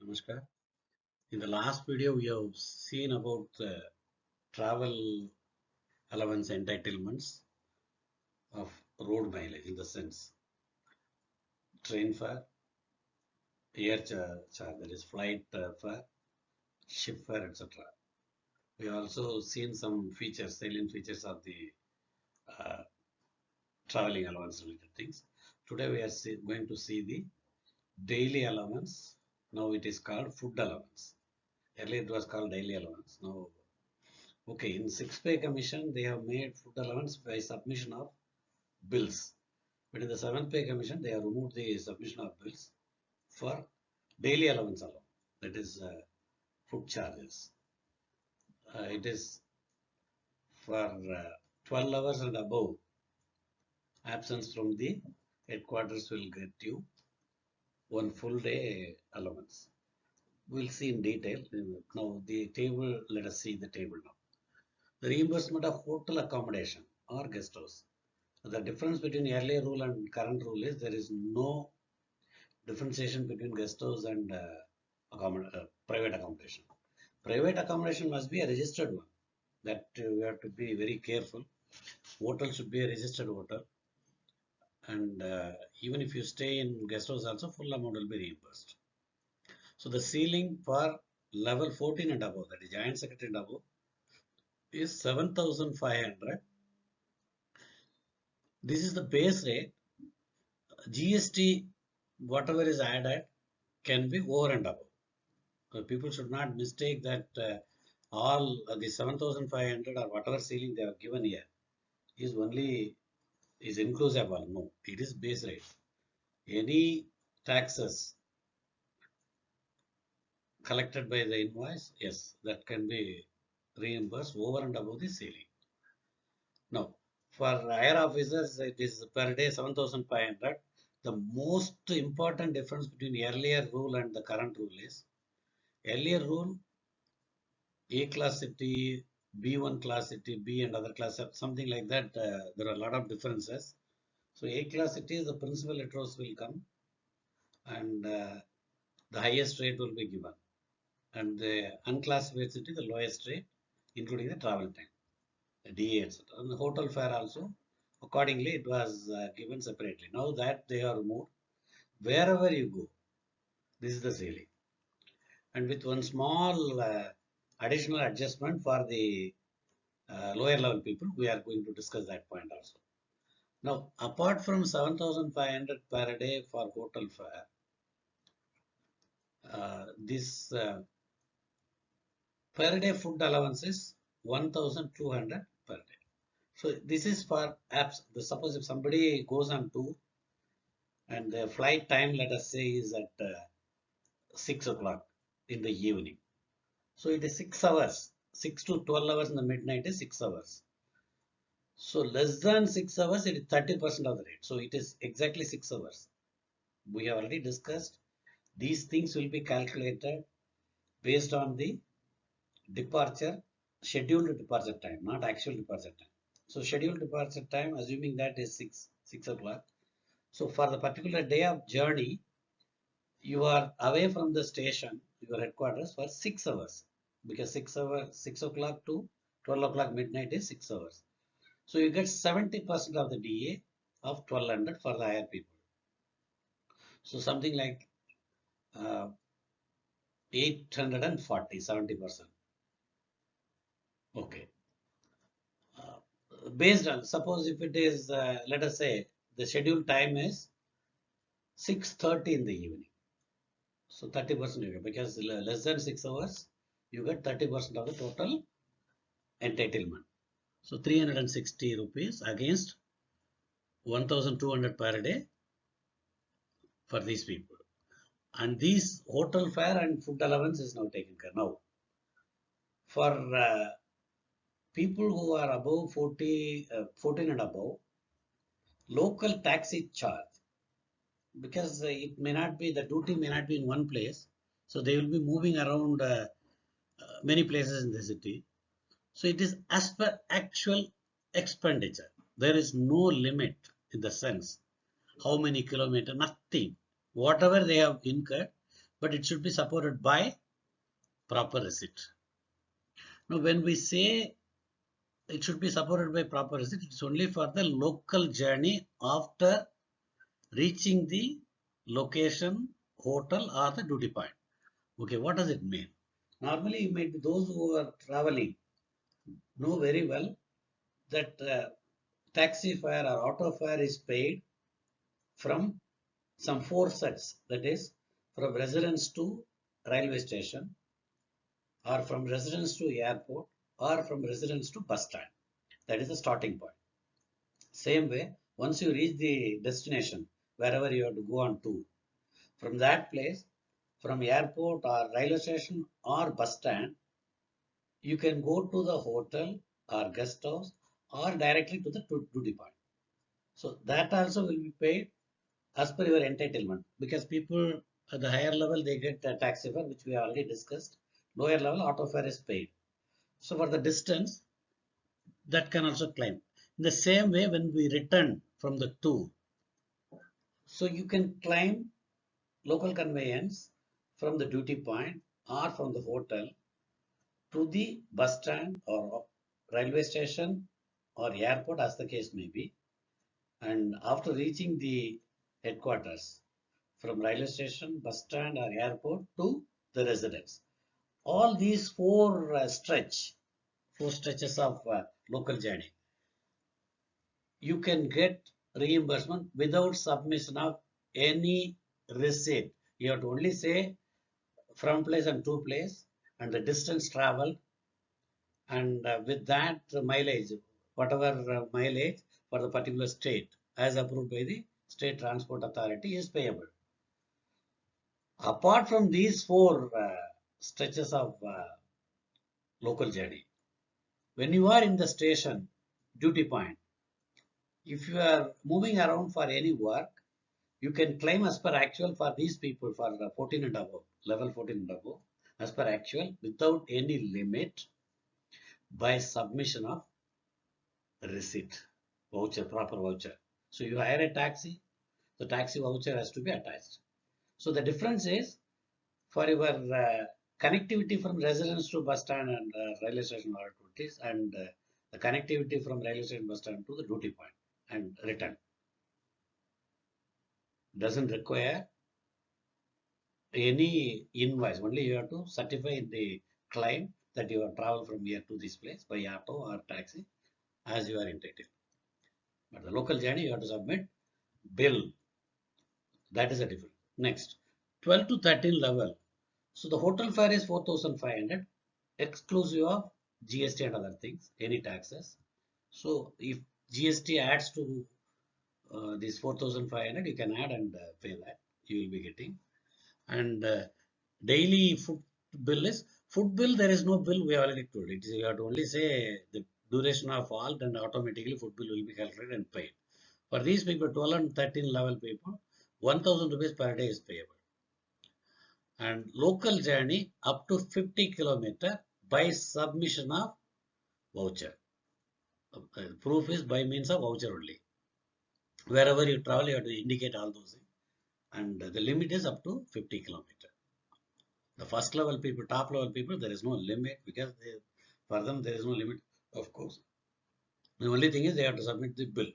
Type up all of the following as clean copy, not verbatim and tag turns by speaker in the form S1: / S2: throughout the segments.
S1: Namaskar. In the last video, we have seen about the travel allowance entitlements of road mileage in the sense train fare, charge, that is flight fare, ship fare, etc. We have also seen some features, salient features of the uh, traveling allowance related things. Today we are going to see the daily allowance. Now it is called food allowance. Earlier it was called daily allowance. Now, okay, in 6 pay commission, they have made food allowance by submission of bills. But in the 7th pay commission, they have removed the submission of bills for daily allowance alone. That is food charges. It is for 12 hours and above. Absence from the headquarters will get you one full day allowance. We'll see in detail. Now the table, let us see the table now. The reimbursement of hotel accommodation or guest house. The difference between earlier rule and current rule is there is no differentiation between guest house and private accommodation. Private accommodation must be a registered one. That we have to be very careful. Hotel should be a registered hotel. And even if you stay in guest house also, full amount will be reimbursed. So the ceiling for level 14 and above, that is joint secretary and above, is 7,500. This is the base rate. GST, whatever is added, can be over and above. So people should not mistake that all the 7,500 or whatever ceiling they have given here is inclusive. No, it is base rate. Any taxes collected by the invoice, yes, that can be reimbursed over and above the ceiling. Now, for higher officers, it is per day 7,500. The most important difference between earlier rule and the current rule is earlier rule, A class city, B1 class city, B and other class, something like that. There are a lot of differences. So A class city, the principal letters will come and the highest rate will be given. And the unclassified city, the lowest rate, including the travel time, the DA, etc. And the hotel fare also, accordingly, it was given separately. Now that they are removed, wherever you go, this is the ceiling. And with one small additional adjustment for the lower level people, we are going to discuss that point also. Now, apart from 7,500 per day for hotel fare, this per day food allowance is 1,200 per day. So this is for apps. Suppose if somebody goes on tour and the flight time, let us say, is at 6 o'clock in the evening. So it is 6 hours. 6 to 12 hours in the midnight is 6 hours. So less than 6 hours, it is 30% of the rate. So it is exactly 6 hours. We have already discussed. These things will be calculated based on the departure, scheduled departure time, not actual departure time. So scheduled departure time, assuming that is 6 o'clock. So for the particular day of journey, you are away from the station, your headquarters, for 6 hours. Because 6 o'clock to 12 o'clock midnight is 6 hours. So you get 70% of the DA of 1200 for the higher people. So something like 840, 70%. Okay. Based on, suppose if it is, let us say, the scheduled time is 6:30 in the evening. So 30% you get, because less than 6 hours, you get 30% of the total entitlement. So 360 rupees against 1,200 per day for these people. And these hotel fare and food allowance is now taken care of. Now, for people who are above 14 and above, local taxi charge, because it may not be, the duty may not be in one place, so they will be moving around many places in the city. So it is as per actual expenditure. There is no limit in the sense how many kilometers, nothing. Whatever they have incurred, but it should be supported by proper receipt. Now, when we say it should be supported by proper receipt, it's only for the local journey after reaching the location, hotel, or the duty point. Okay, what does it mean? Normally, maybe those who are traveling know very well that taxi fare or auto fare is paid from some four sets, that is, from residence to railway station, or from residence to airport, or from residence to bus stand. That is the starting point. Same way, once you reach the destination, wherever you have to go on to, from that place, from airport or railway station or bus stand, you can go to the hotel or guest house or directly to the duty point. So that also will be paid as per your entitlement, because people at the higher level they get a taxi fare, which we already discussed. Lower level auto fare is paid. So for the distance, that can also claim. In the same way, when we return from the tour, so you can claim local conveyance from the duty point or from the hotel to the bus stand or railway station or airport, as the case may be. And after reaching the headquarters, from railway station, bus stand, or airport to the residence. All these four stretches of local journey, you can get reimbursement without submission of any receipt. You have to only say from place and to place and the distance traveled, and with that mileage, whatever mileage for the particular state as approved by the state transport authority is payable. Apart from these four stretches of local journey, when you are in the station duty point, if you are moving around for any work, you can claim as per actual for these people for 14 and above, level 14 and above, as per actual without any limit by submission of receipt, voucher, proper voucher. So you hire a taxi, the taxi voucher has to be attached. So the difference is for your connectivity from residence to bus stand and railway station or duties, and the connectivity from railway station bus stand to the duty point and return doesn't require any invoice. Only you have to certify in the claim that you have traveled from here to this place by auto or taxi as you are entitled. But the local journey you have to submit bill. That is a difference. Next, 12 to 13 level. So the hotel fare is 4,500 exclusive of GST and other things, any taxes. So if GST adds to this 4,500, you can add and pay that. You will be getting. And daily food bill is food bill. There is no bill. We already told it. You have to only say the duration of halt, and automatically food bill will be calculated and paid. For these people, 12 and 13 level people, 1,000 rupees per day is payable. And local journey up to 50 kilometer by submission of voucher. Proof is by means of voucher only. Wherever you travel, you have to indicate all those things. And the limit is up to 50 kilometer. The first level people, top level people, there is no limit, because for them there is no limit, of course. The only thing is they have to submit the bill.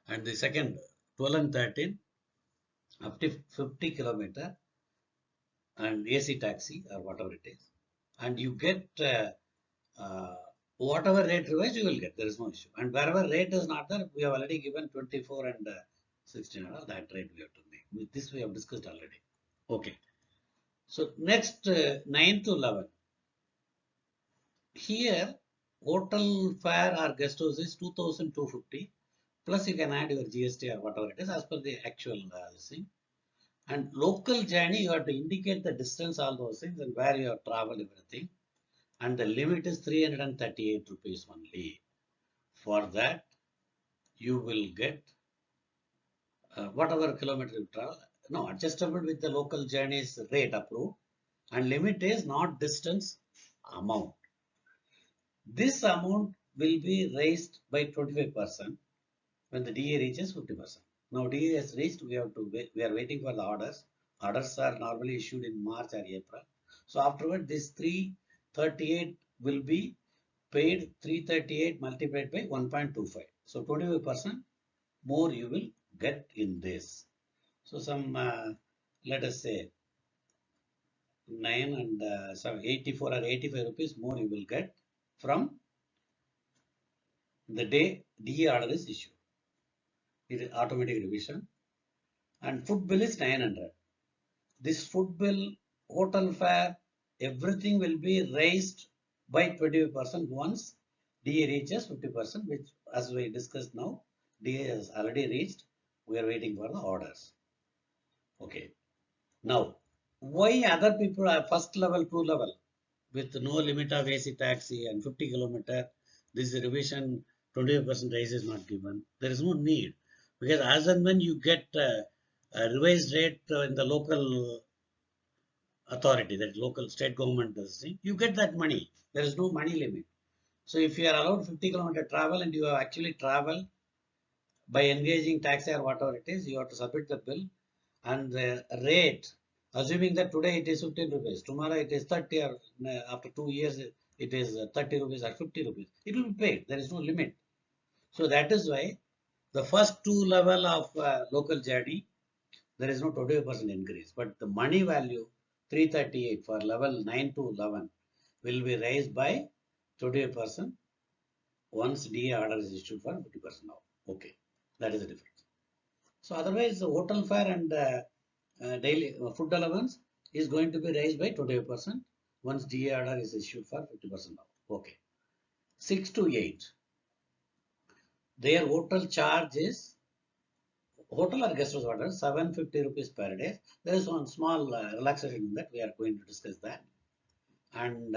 S1: And the second, 12 and 13, up to 50 kilometer and AC taxi or whatever it is. And you get whatever rate revised you will get, there is no issue. And wherever rate is not there, we have already given 24 and 16 and all that rate we have to make. With this we have discussed already. Okay. So next 9 to 11. Here hotel fare or guest house is 2,250, plus you can add your GST or whatever it is as per the actual thing. And local journey, you have to indicate the distance, all those things, and where you have traveled, everything. And the limit is 338 rupees only. For that, you will get whatever kilometer you travel. No, adjustable with the local journey's rate approved. And limit is not distance, amount. This amount will be raised by 25% when the DA reaches 50%. Now DA has reached, we are waiting for the orders Orders are normally issued in March or April. So afterward, this 338 will be paid 338 multiplied by 1.25. So 25% more you will get in this. So some, let us say 9 and 84 or 85 rupees more you will get from the day DA order is issued. It is automatic revision. And food bill is 900. This food bill, hotel fare, everything will be raised by 25% once DA reaches 50%, which as we discussed now, DA has already reached. We are waiting for the orders. Okay. Now, why other people are first level, two level with no limit of AC taxi and 50 kilometer, this revision 25% raise is not given. There is no need because as and when you get a revised rate in the local authority, that local state government does thing, you get that money. There is no money limit. So if you are allowed 50-kilometer travel and you have actually travel by engaging taxi or whatever it is, you have to submit the bill and the rate, assuming that today it is 15 rupees, tomorrow it is 30 or after 2 years it is 30 rupees or 50 rupees. It will be paid. There is no limit. So that is why the first two level of local journey, there is no 25% increase, but the money value 338 for level 9 to 11 will be raised by 28% once DA order is issued for 50% now. Okay, that is the difference. So otherwise, the hotel fare and daily food allowance is going to be raised by 28% once DA order is issued for 50% now. Okay, 6 to 8. Their hotel charge is hotel or guest house order 750 rupees per day. There is one small relaxation in that. We are going to discuss that. And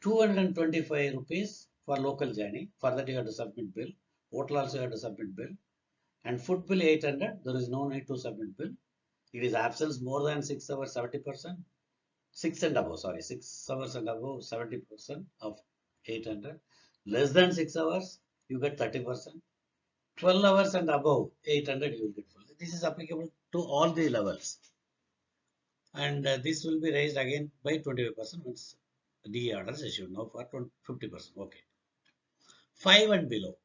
S1: 225 rupees for local journey. For that you have to submit bill. Hotel also you have to submit bill. And food bill 800. There is no need to submit bill. It is absence more than 6 hours 70%. 6 and above, sorry, 6 hours and above 70% of 800. Less than 6 hours you get 30%. 12 hours and above 800 you will get full. This is applicable to all the levels. And this will be raised again by 25% once DA order is issued now for 50%. Okay. 5 and below.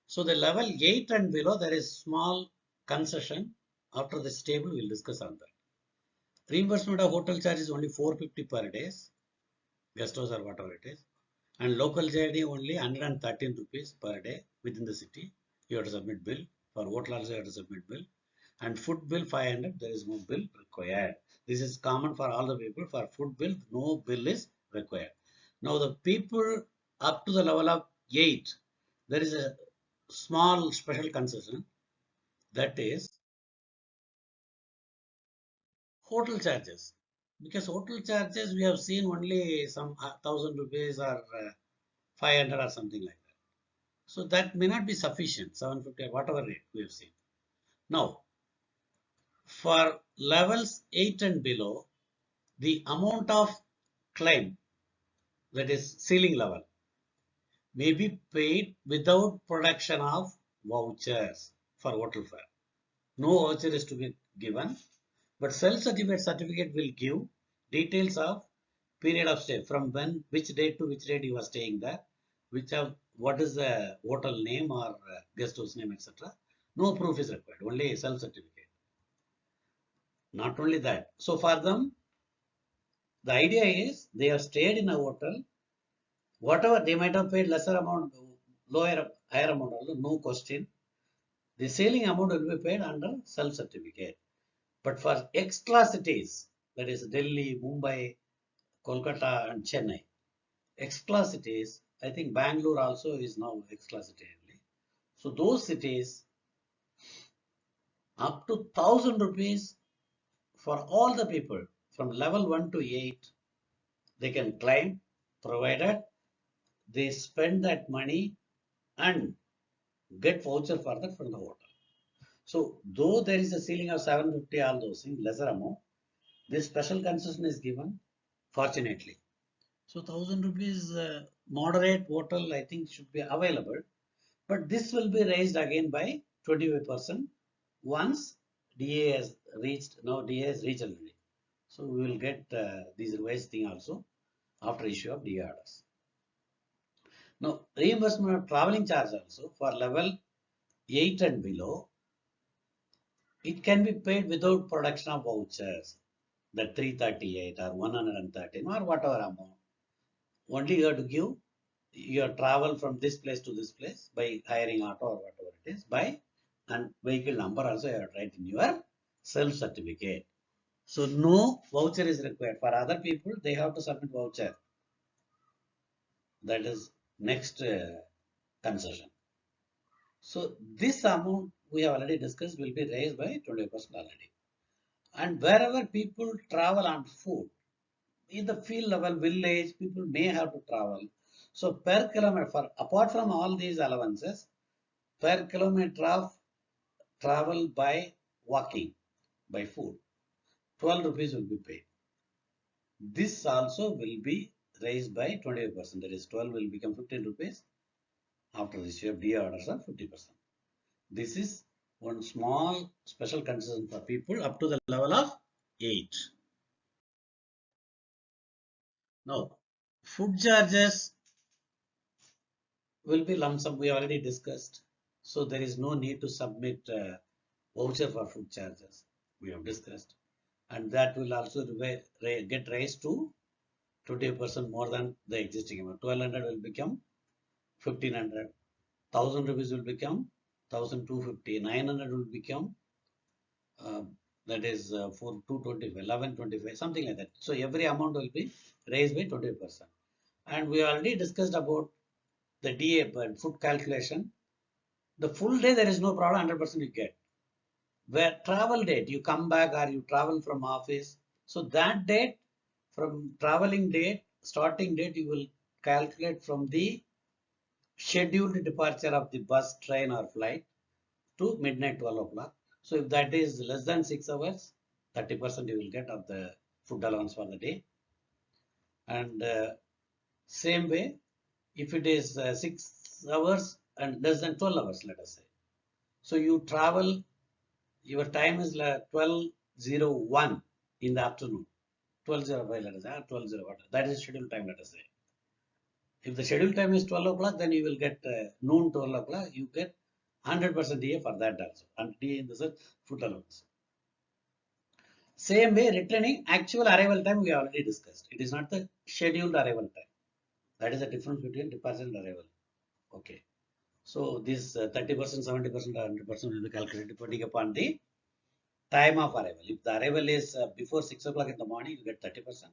S1: So the level 8 and below, there is small concession. After this table, we'll discuss on that. Reimbursement of hotel charge is only 450 per day, guest house or whatever it is. And local journey only 113 rupees per day within the city. You have to submit bill. For hotel also you have to submit bill. And food bill 500, there is no bill required. This is common for all the people. For food bill, no bill is required. Now the people up to the level of 8, there is a small special concession, that is hotel charges. Because hotel charges we have seen only some 1000 rupees or 500 or something like that. So that may not be sufficient, 750 or whatever rate we have seen. Now, for levels 8 and below, the amount of claim, that is ceiling level, may be paid without production of vouchers for hotel fare. No voucher is to be given, but certificate will give details of period of stay from when, which date to which date you are staying there, what is the hotel name or guest house name, etc. No proof is required, only self-certificate. Not only that, so for them, the idea is they have stayed in a hotel, whatever they might have paid lesser amount, lower, higher amount, also no question. The sailing amount will be paid under self-certificate. But for extra cities, that is Delhi, Mumbai, Kolkata and Chennai, extra cities, I think Bangalore also is now extra city only. So those cities, up to 1000 rupees for all the people from level 1 to 8, they can claim, provided they spend that money and get voucher for that from the hotel. So though there is a ceiling of 750, all those things, lesser amount, this special concession is given, fortunately. So 1000 rupees moderate hotel, I think, should be available. But this will be raised again by 25% once DA has reached, now DA is reached already. So we will get these revised thing also after issue of DA orders. Now reimbursement of traveling charge also for level 8 and below, it can be paid without production of vouchers, the 338 or 113 or whatever amount. Only you have to give your travel from this place to this place by hiring auto or whatever it is, by, and vehicle number also you have to write in your self certificate. So no voucher is required. For other people, they have to submit voucher. That is next concession. So this amount we have already discussed will be raised by 20% already. And wherever people travel on foot, in the field level village, people may have to travel. So per kilometer, for apart from all these allowances, per kilometer of travel by walking, by foot, 12 rupees will be paid. This also will be raised by 25%. That is 12 will become 15 rupees after the issue of DA orders of 50%. This is one small special concession for people up to the level of 8. Now, food charges will be lump sum. We already discussed. So there is no need to submit voucher for food charges. We have discussed. And that will also get raised to 20% more than the existing amount. 1200 will become 1500. 1000 rupees will become 1250. 900 will become that is for 225, 1125, something like that. So every amount will be raised by 20%. And we already discussed about the DA food calculation. The full day there is no problem, 100% you get. Where travel date, you come back or you travel from office. So that date, from traveling date, starting date, you will calculate from the scheduled departure of the bus, train or flight to midnight 12 o'clock. So if that is less than 6 hours, 30% you will get of the food allowance for the day. And same way, if it is 6 hours and less than 12 hours, let us say. So you travel, your time is 12:01 in the afternoon. 12:05, let us say, 12:01. That is scheduled time, let us say. If the scheduled time is 12 o'clock, then you will get noon 12 o'clock, you get 100% DA for that also. And DA in the sense food allowance. Same way, returning actual arrival time we already discussed. It is not the scheduled arrival time. That is the difference between departure and arrival. Okay. So this 30%, 70%, or 100% will be calculated depending upon the time of arrival. If the arrival is before 6 o'clock in the morning, you get 30%.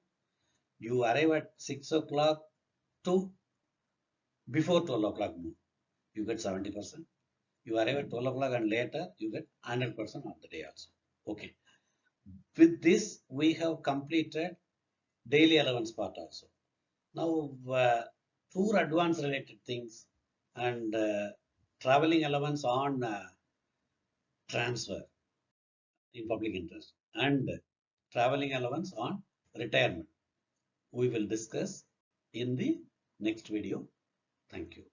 S1: You arrive at 6 o'clock to before 12 o'clock noon, you get 70%. You arrive at 12 o'clock and later, you get 100% of the day also. Okay. With this, we have completed daily allowance part also. Now, tour advance related things and traveling allowance on transfer in public interest and traveling allowance on retirement. We will discuss in the next video. Thank you.